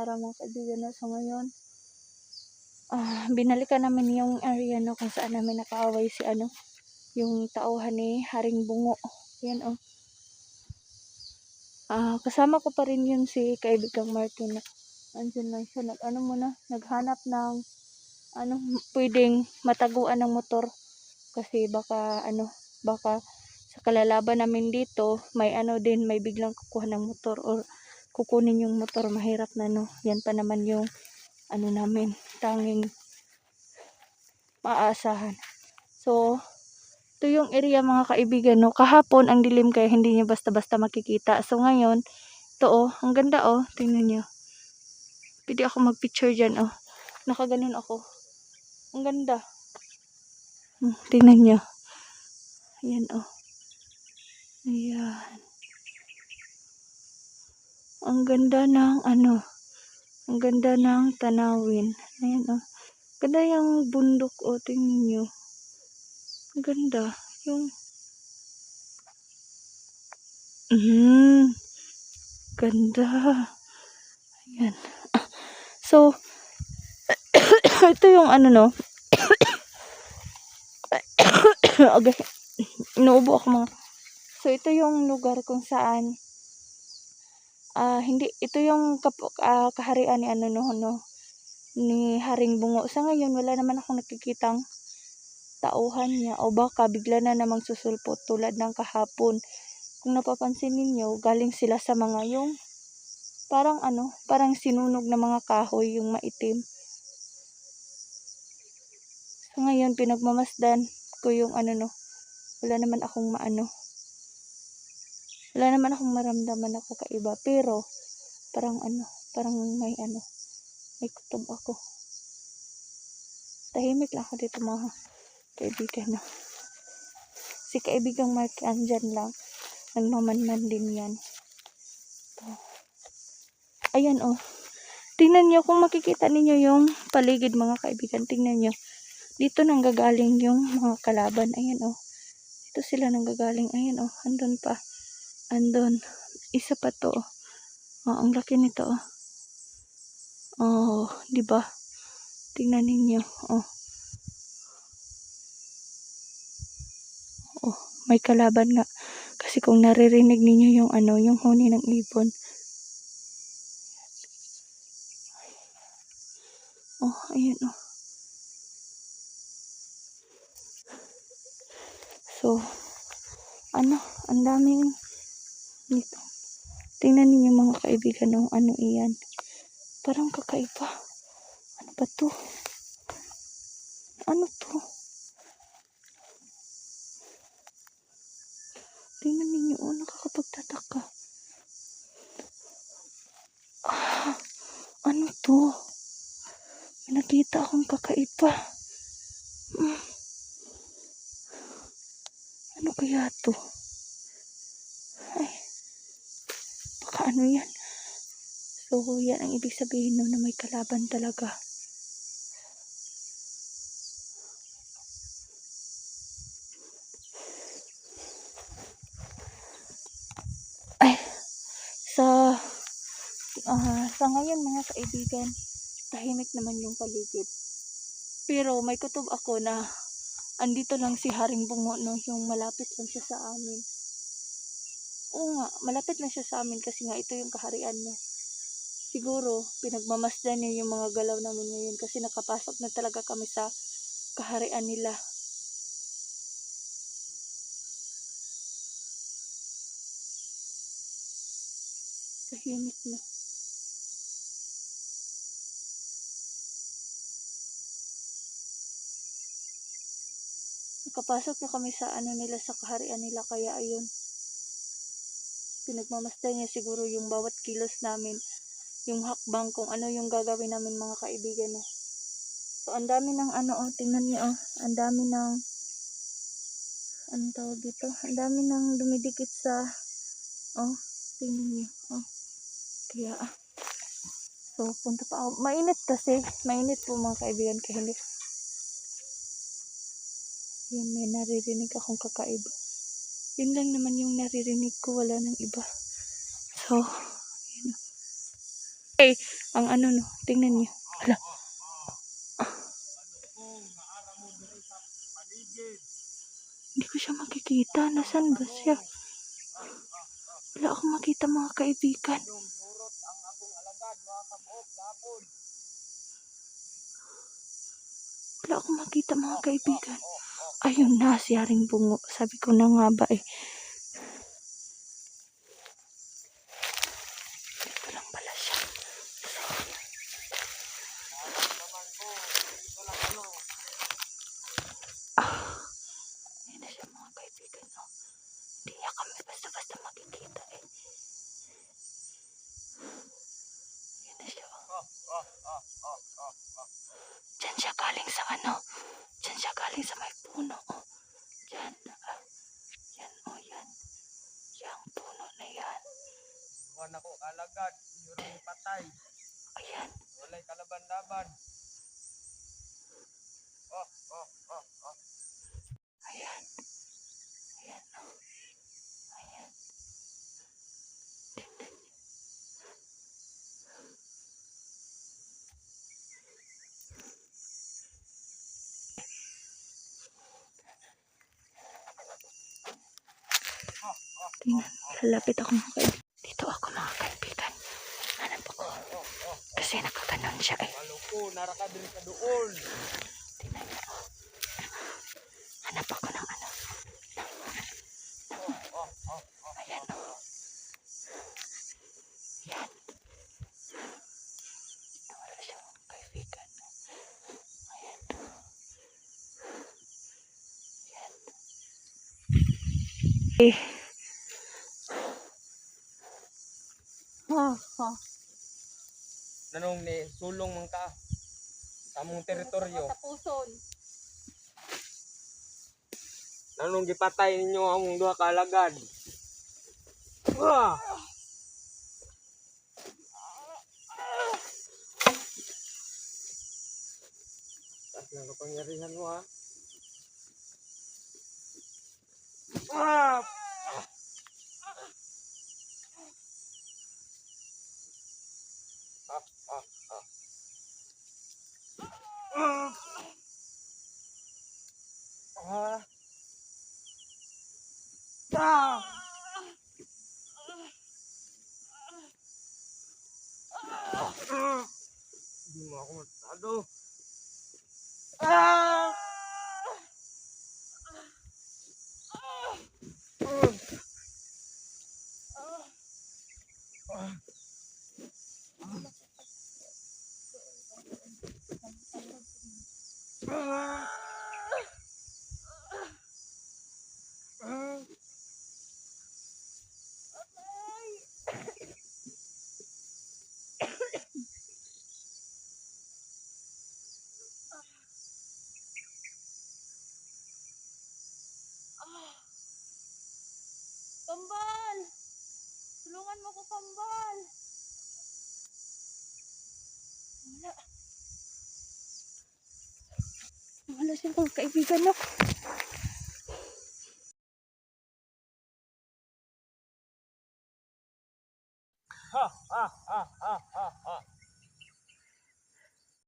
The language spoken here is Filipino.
araw mga kaibigan, no? So ngayon, binalikan namin yung area, no, kung saan namin nakaaway si yung tauhan ni Haring Bungo. Yan, oh. Kasama ko pa rin yun si kaibigang Martin. Andyan lang siya, naghanap ng pwedeng mataguan ng motor. Kasi baka sa kalalaban namin dito, may may biglang kukuha ng motor or kukunin yung motor, mahirap na, no. Yan pa naman yung namin, tanging maaasahan. So, ito yung area mga kaibigan, no. Kahapon ang dilim kaya hindi niyo basta-basta makikita. So ngayon, ito, oh, ang ganda, oh. Tingnan niyo. Pwede ako mag-picture dyan, oh. Nakaganon ako. Ang ganda. Tingnan niyo. Ayan, oh. Ayan. Ang ganda ng ang ganda ng tanawin. Ayan, oh. Ganda yung bundok, oh. Tingnan niyo. Ang ganda. Yung ganda. Ayan. So, ito yung no. Okay. Inuubo ako mga. So, ito yung lugar kung saan ito yung kaharian ni ni Haring Bungo. Sa ngayon, wala naman akong nakikitang tauhan niya, o baka bigla na namang susulpot tulad ng kahapon. Kung napapansin ninyo, galing sila sa mga yung parang sinunog na mga kahoy, yung maitim. So ngayon, pinagmamasdan ko yung wala naman akong wala naman akong maramdaman na kakaiba, pero parang may kutob ako. Tahimik lang ako dito mga kaibigan, no. Si kaibigang Mark andyan lang, nagmamanman din yan. Ayan, oh. Tingnan nyo, kung makikita ninyo yung paligid mga kaibigan, tingnan nyo. Dito nanggagaling yung mga kalaban. Ayan, oh. Dito sila nanggagaling. Ayan, oh. Andun pa. Andun. Isa pa to. Oh, ang laki nito, oh. Oh, di ba? Tingnan ninyo. Oh. Oh, may kalaban nga. Kasi kung naririnig ninyo yung yung huni ng ibon. Oh, ayan, oh. So, ang daming dito. Tingnan ninyo mga kaibigan, no, iyan. Parang kakaiba. Ano ba to? Ano to? Tingnan ninyo, oh, nakakapagtataka. Ano to? May nakita akong kakaiba. Ano kaya to? Ay, baka yan. So, yan ang ibig sabihin, no, na may kalaban talaga. Ay, sa ngayon mga kaibigan, tahimik naman yung paligid. Pero may kutob ako na andito lang si Haring Bungo, no, yung malapit lang siya sa amin. Oo nga, malapit lang siya sa amin kasi nga ito yung kaharian niya. Siguro, pinagmamasdan niya yung mga galaw namin ngayon kasi nakapasok na talaga kami sa kaharian nila. Tahimik na. Nakapasok na kami sa nila, sa kaharian nila, kaya ayun. Pinagmamasdan niya siguro yung bawat kilos namin, yung hakbang kung ano yung gagawin namin mga kaibigan, no. So, ang dami ng tingnan niyo, oh. Ang dami ng anong tawag dito? Ang dami ng dumidikit sa tingnan niyo, oh. Kaya so, punta pa ako. Mainit kasi. Mainit po mga kaibigan, kaya hindi. Yan, may naririnig akong kakaiba. Yun lang naman yung naririnig ko, wala nang iba. So, yun. Eh, ang ano no, tingnan niyo. Hala. Hindi ko siya makikita. Nasaan ba siya? Wala akong makita mga kaibigan. Wala akong makita mga kaibigan. Ayun na, si Haring Bungo. Sabi ko na nga ba eh. Dito lang pala siya. Ayun na siya mga kaibigan. Oh. Hindi niya kami basta-basta makikita eh. Ayun na siya. Oh. Diyan siya galing sa ano. Diyan siya galing sa may puno. Oh. Diyan. Yan oh yan. Yang puno na yan. Buwan ako alagad. Yurang patay. Ayan. Walay kalaban-laban. Ayan. Ayan oh. Ayan. Tingnan. Lalapit ako mga kaibigan. Dito ako mga kaibigan. Hanap ako. Kasi nakaganon siya eh. Maluko, naraka din sa doon. Tingnan niyo. Oh. Hanap ako ng ano. Ayan o. Oh. Ayan. Wala siya mga kaibigan. Ayan. Ayan. Eh. Nanong ni sulong man ka sa among teritoryo. Tapuson. Nanong gipatay ninyo among duha ka alagad. Ah! Tas nang kapangyarihan mo ha. Ah! Hindi mo ako matado. Kambal! Tulungan mo ko, Kambal! Wala. Wala siyang mga kaibigan no.